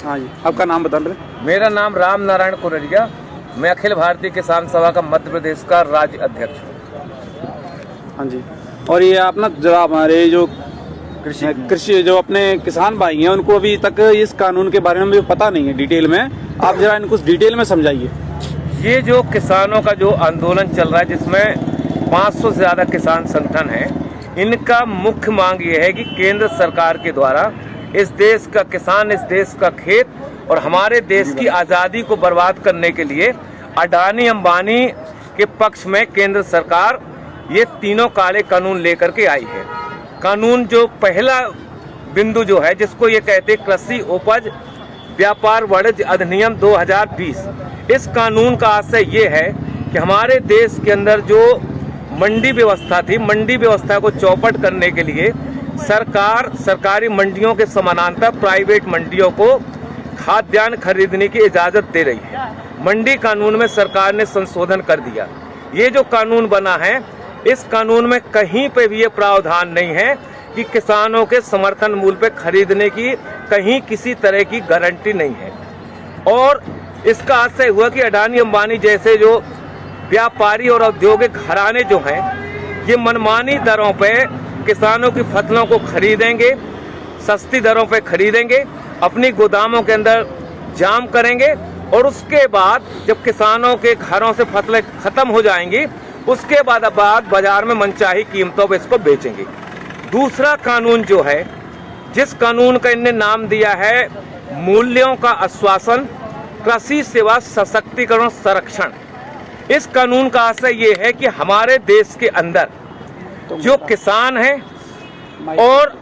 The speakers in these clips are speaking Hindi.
हाँ जी, आपका नाम बता रहे? मेरा नाम राम नारायण कुररिया, मैं अखिल भारतीय किसान सभा का मध्य प्रदेश का राज्य अध्यक्ष हूँ। हाँ जी, और ये आप ना जरा हमारे जो कृषि जो अपने किसान भाई हैं उनको अभी तक इस कानून के बारे में पता नहीं है डिटेल में, आप जरा इनको डिटेल में समझाइए। ये जो किसानों का जो आंदोलन चल रहा है जिसमें 500 से ज़्यादा किसान संगठन हैं, इनका मुख्य मांग ये है कि केंद्र सरकार के द्वारा इस देश का किसान, इस देश का खेत और हमारे देश की आज़ादी को बर्बाद करने के लिए अडानी अंबानी के पक्ष में केंद्र सरकार ये तीनों काले कानून लेकर के आई है। कानून जो पहला बिंदु जो है जिसको ये कहते हैं कृषि उपज व्यापार वाणिज्य अधिनियम 2020, इस कानून का आशय ये है कि हमारे देश के अंदर जो मंडी व्यवस्था थी, मंडी व्यवस्था को चौपट करने के लिए सरकार सरकारी मंडियों के समानांतर प्राइवेट मंडियों को खाद्यान्न खरीदने की इजाज़त दे रही है। मंडी कानून में सरकार ने संशोधन कर दिया। ये जो कानून बना है, इस कानून में कहीं पे भी ये प्रावधान नहीं है कि किसानों के समर्थन मूल्य पे खरीदने की कहीं किसी तरह की गारंटी नहीं है। और इसका आशय हुआ कि अडानी अंबानी जैसे जो व्यापारी और औद्योगिक घराने जो हैं, ये मनमानी दरों पे किसानों की फसलों को खरीदेंगे, सस्ती दरों पे खरीदेंगे, अपनी गोदामों के अंदर जाम करेंगे और उसके बाद जब किसानों के घरों से फसलें खत्म हो जाएंगी उसके बाद बाजार में मनचाही कीमतों पर इसको बेचेंगे। दूसरा कानून जो है, जिस कानून का इनने नाम दिया है मूल्यों का आश्वासन कृषि सेवा सशक्तिकरण संरक्षण, इस कानून का आशय ये है कि हमारे देश के अंदर जो किसान हैं और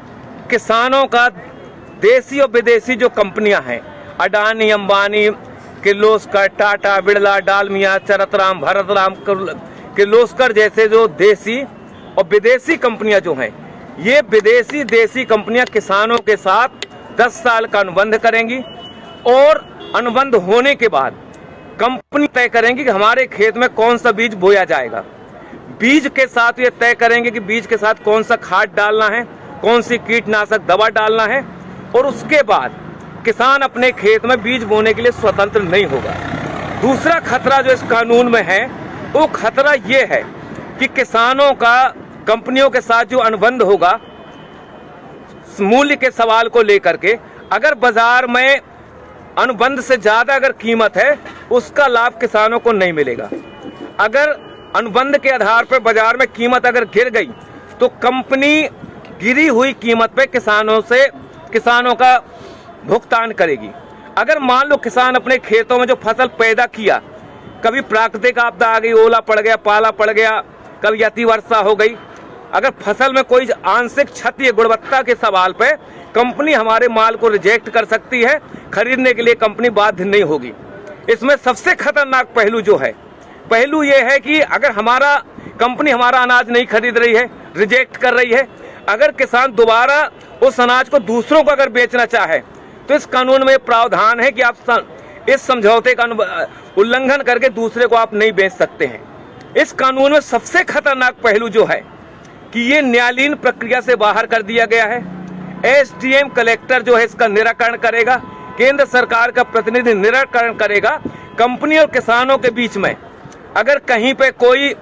किसानों का देसी और विदेशी जो कंपनियां हैं, अडानी अंबानी, किर्लोस्कर, टाटा, बिरला, डालमिया, चरतराम, भरतराम, किर्लोस्कर जैसे जो देसी और विदेशी कंपनियां जो हैं, ये विदेशी देसी कंपनियां किसानों के साथ 10 साल का अनुबंध करेंगी और अनुबंध होने के बाद कंपनी तय करेंगी कि हमारे खेत में कौन सा बीज बोया जाएगा। बीज के साथ ये तय करेंगे कि बीज के साथ कौन सा खाद डालना है, कौन सी कीटनाशक दवा डालना है, और उसके बाद किसान अपने खेत में बीज बोने के लिए स्वतंत्र नहीं होगा। दूसरा खतरा जो इस कानून में है, वो खतरा ये है कि किसानों का कंपनियों के साथ जो अनुबंध होगा मूल्य के सवाल को लेकर के, अगर बाजार में अनुबंध से ज्यादा अगर कीमत है उसका लाभ किसानों को नहीं मिलेगा। अगर अनुबंध के आधार पर बाजार में कीमत अगर गिर गई तो कंपनी गिरी हुई कीमत पे किसानों का भुगतान करेगी। अगर मान लो किसान अपने खेतों में जो फसल पैदा किया, कभी प्राकृतिक आपदा आ गई, ओला पड़ गया, पाला पड़ गया, कभी अति वर्षा हो गई, अगर फसल में कोई आंशिक क्षति है गुणवत्ता के सवाल पे, कंपनी हमारे माल को रिजेक्ट कर सकती है, खरीदने के लिए कंपनी बाध्य नहीं होगी। इसमें सबसे खतरनाक पहलू जो है, पहलू ये है कि अगर हमारा कंपनी हमारा अनाज नहीं खरीद रही है, रिजेक्ट कर रही है, अगर किसान दोबारा उस अनाज को दूसरों को अगर बेचना चाहे तो इस कानून में प्रावधान है कि आप इस समझौते का उल्लंघन करके दूसरे को आप नहीं बेच सकते हैं। इस कानून में सबसे खतरनाक पहलू जो है कि ये न्यायालयीन प्रक्रिया से बाहर कर दिया गया है। एसडीएम कलेक्टर जो है इसका निराकरण करेगा, केंद्र सरकार का प्रतिनिधि निराकरण करेगा। कंपनी और किसानों के बीच में अगर कहीं पे कोई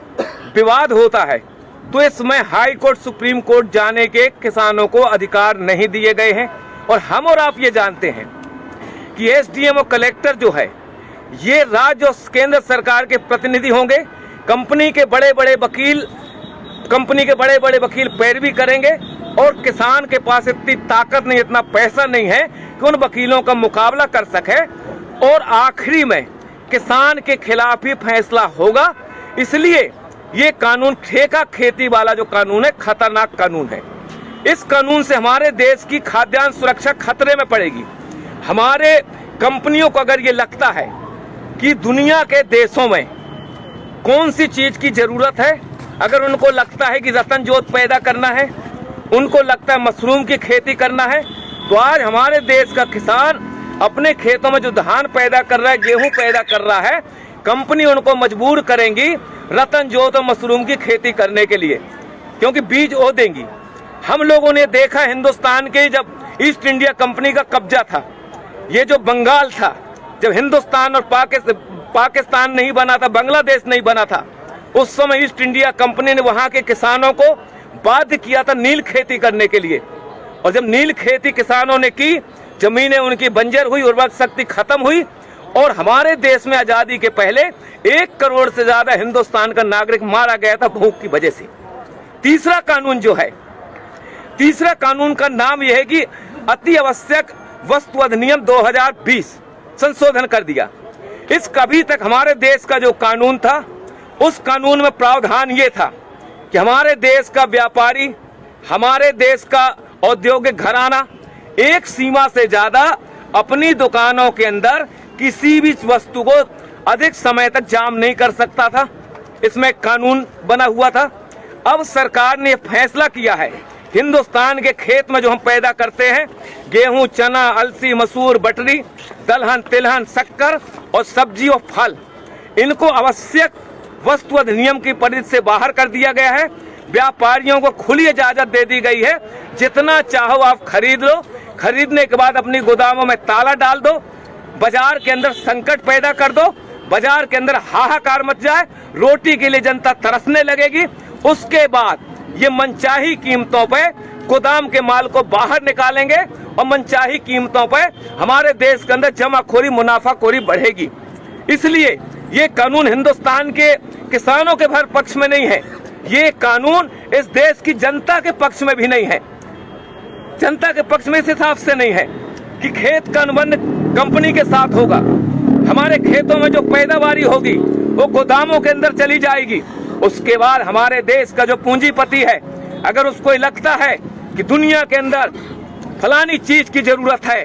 विवाद होता है तो इसमें हाई कोर्ट, सुप्रीम कोर्ट जाने के किसानों को अधिकार नहीं दिए गए हैं। और हम और आप ये जानते हैं कि एसडीएम और कलेक्टर जो है ये राज्य और केंद्र सरकार के प्रतिनिधि होंगे। कंपनी के बड़े बड़े वकील पैरवी करेंगे और किसान के पास इतनी ताकत नहीं, इतना पैसा नहीं है कि उन वकीलों का मुकाबला कर सके और आखिरी में किसान के खिलाफ ही फैसला होगा। इसलिए ये कानून ठेका खेती वाला जो कानून है, खतरनाक कानून है। इस कानून से हमारे देश की खाद्यान्न सुरक्षा खतरे में पड़ेगी। हमारे कंपनियों को अगर ये लगता है कि दुनिया के देशों में कौन सी चीज की जरूरत है, अगर उनको लगता है कि रतन जोत पैदा करना है, उनको लगता है मशरूम की खेती करना है, तो आज हमारे देश का किसान अपने खेतों में जो धान पैदा कर रहा है, गेहूं पैदा कर रहा है, कंपनी उनको मजबूर करेंगी रतन जोत और मशरूम की खेती करने के लिए, क्योंकि बीज वो देंगी। हम लोगों ने देखा हिंदुस्तान के जब ईस्ट इंडिया कंपनी का कब्जा था, ये जो बंगाल था, जब हिंदुस्तान और पाकिस्तान नहीं बना था, बांग्लादेश नहीं बना था, उस समय ईस्ट इंडिया कंपनी ने वहां के किसानों को बाध्य किया था नील खेती करने के लिए। और जब नील खेती किसानों ने की, जमीनें उनकी बंजर हुई, उर्वरक शक्ति खत्म हुई, और हमारे देश में आजादी के पहले 1 करोड़ से ज्यादा हिंदुस्तान का नागरिक मारा गया था भूख की वजह से। तीसरा कानून जो है, तीसरा कानून का नाम यह है कि अति आवश्यक वस्तु अधिनियम 2020 संशोधन कर दिया। इस अभी तक हमारे देश का जो कानून था, उस कानून में प्रावधान ये था कि हमारे देश का व्यापारी, हमारे देश का औद्योगिक घराना एक सीमा से ज्यादा अपनी दुकानों के अंदर किसी भी वस्तु को अधिक समय तक जाम नहीं कर सकता था। इसमें कानून बना हुआ था। अब सरकार ने फैसला किया है, हिंदुस्तान के खेत में जो हम पैदा करते हैं, गेहूं, चना, अलसी, मसूर, बटरी, दलहन, तिलहन, शक्कर और सब्जी और फल, इनको आवश्यक वस्तु अधिनियम की परिधि से बाहर कर दिया गया है। व्यापारियों को खुली इजाजत दे दी गई है, जितना चाहो आप खरीद लो, खरीदने के बाद अपनी गोदामों में ताला डाल दो, बाजार के अंदर संकट पैदा कर दो, बाजार के अंदर हाहाकार मच जाए, रोटी के लिए जनता तरसने लगेगी। उसके बाद ये मनचाही कीमतों पे गोदाम के माल को बाहर निकालेंगे और मनचाही कीमतों पे हमारे देश के अंदर जमाखोरी, मुनाफाखोरी बढ़ेगी। इसलिए ये कानून हिंदुस्तान के किसानों के भर पक्ष में नहीं है, ये कानून इस देश की जनता के पक्ष में भी नहीं है। जनता के पक्ष में इस हिसाब से नहीं है कि खेत का अनुबंध कंपनी के साथ होगा, हमारे खेतों में जो पैदावारी होगी वो गोदामों के अंदर चली जाएगी। उसके बाद हमारे देश का जो पूंजीपति है, अगर उसको लगता है कि दुनिया के अंदर फलानी चीज की जरूरत है,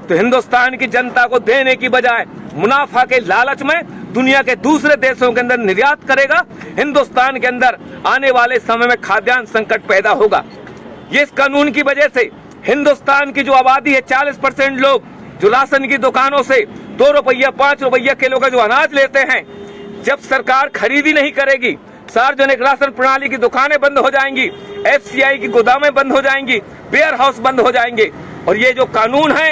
तो हिंदुस्तान की जनता को देने की बजाय मुनाफा के लालच में दुनिया के दूसरे देशों के अंदर निर्यात करेगा। हिंदुस्तान के अंदर आने वाले समय में खाद्यान्न संकट पैदा होगा। ये इस कानून की वजह से हिंदुस्तान की जो आबादी है, 40% लोग जो राशन की दुकानों से 2 रुपया 5 रुपया किलो का जो अनाज लेते हैं, जब सरकार खरीदी नहीं करेगी, सार्वजनिक राशन प्रणाली की दुकानें बंद हो जाएंगी, FCI की गोदामें बंद हो जाएंगी, वेयर हाउस बंद हो जाएंगे। और ये जो कानून है,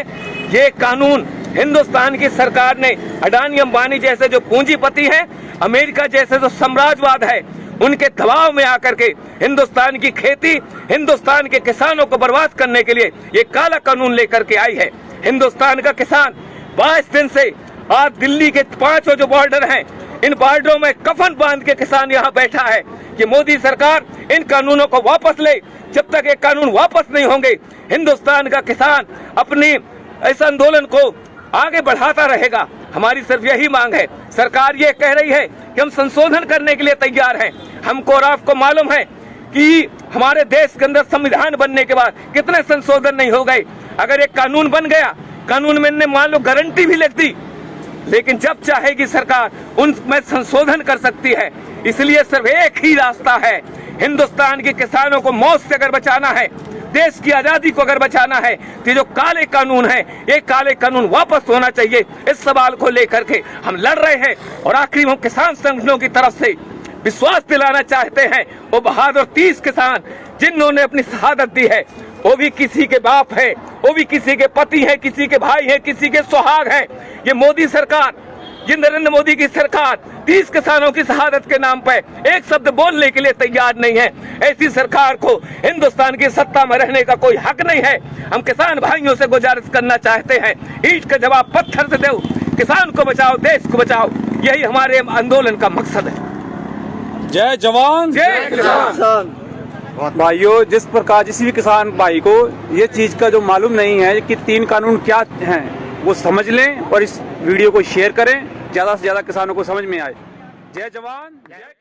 ये कानून हिंदुस्तान की सरकार ने अडानी अंबानी जैसे जो पूंजीपति हैं, अमेरिका जैसे जो साम्राज्यवाद है, उनके दबाव में आकर के हिंदुस्तान की खेती, हिंदुस्तान के किसानों को बर्बाद करने के लिए ये काला कानून लेकर के आई है। हिंदुस्तान का किसान 22 दिन से आज दिल्ली के 5 जो बॉर्डर हैं, इन बॉर्डरों में कफन बांध के किसान यहाँ बैठा है कि मोदी सरकार इन कानूनों को वापस ले। जब तक ये कानून वापस नहीं होंगे, हिंदुस्तान का किसान अपनी इस आंदोलन को आगे बढ़ाता रहेगा। हमारी सिर्फ यही मांग है, सरकार ये कह रही है कि हम संशोधन करने के लिए तैयार हैं। हमको और आपको मालूम है कि हमारे देश के अंदर संविधान बनने के बाद कितने संशोधन नहीं हो गए। अगर एक कानून बन गया, कानून में मान लो गारंटी भी लिख दी, लेकिन जब चाहेगी सरकार उनमें संशोधन कर सकती है। इसलिए सिर्फ एक ही रास्ता है, हिंदुस्तान के किसानों को मौत से अगर बचाना है, देश की आजादी को अगर बचाना है, तो जो काले कानून है, ये काले कानून वापस होना चाहिए। इस सवाल को लेकर के हम लड़ रहे हैं। और आखिरी हम किसान संगठनों की तरफ से विश्वास दिलाना चाहते हैं, वो बहादुर 30 किसान जिन्होंने अपनी शहादत दी है, वो भी किसी के बाप है, वो भी किसी के पति है, किसी के भाई है, किसी के सुहाग है। ये मोदी सरकार, ये नरेंद्र मोदी की सरकार 30 किसानों की शहादत के नाम पर एक शब्द बोलने के लिए तैयार नहीं है। ऐसी सरकार को हिंदुस्तान की सत्ता में रहने का कोई हक नहीं है। हम किसान भाइयों से गुजारिश करना चाहते हैं, ईंट का जवाब पत्थर से दो, किसान को बचाओ, देश को बचाओ। यही हमारे आंदोलन का मकसद है। जय जवान जय किसान। भाइयों, जिस प्रकार किसी भी किसान भाई को ये चीज का जो मालूम नहीं है कि 3 कानून क्या हैं, वो समझ लें और इस वीडियो को शेयर करें, ज्यादा से ज्यादा किसानों को समझ में आए। जय जवान जय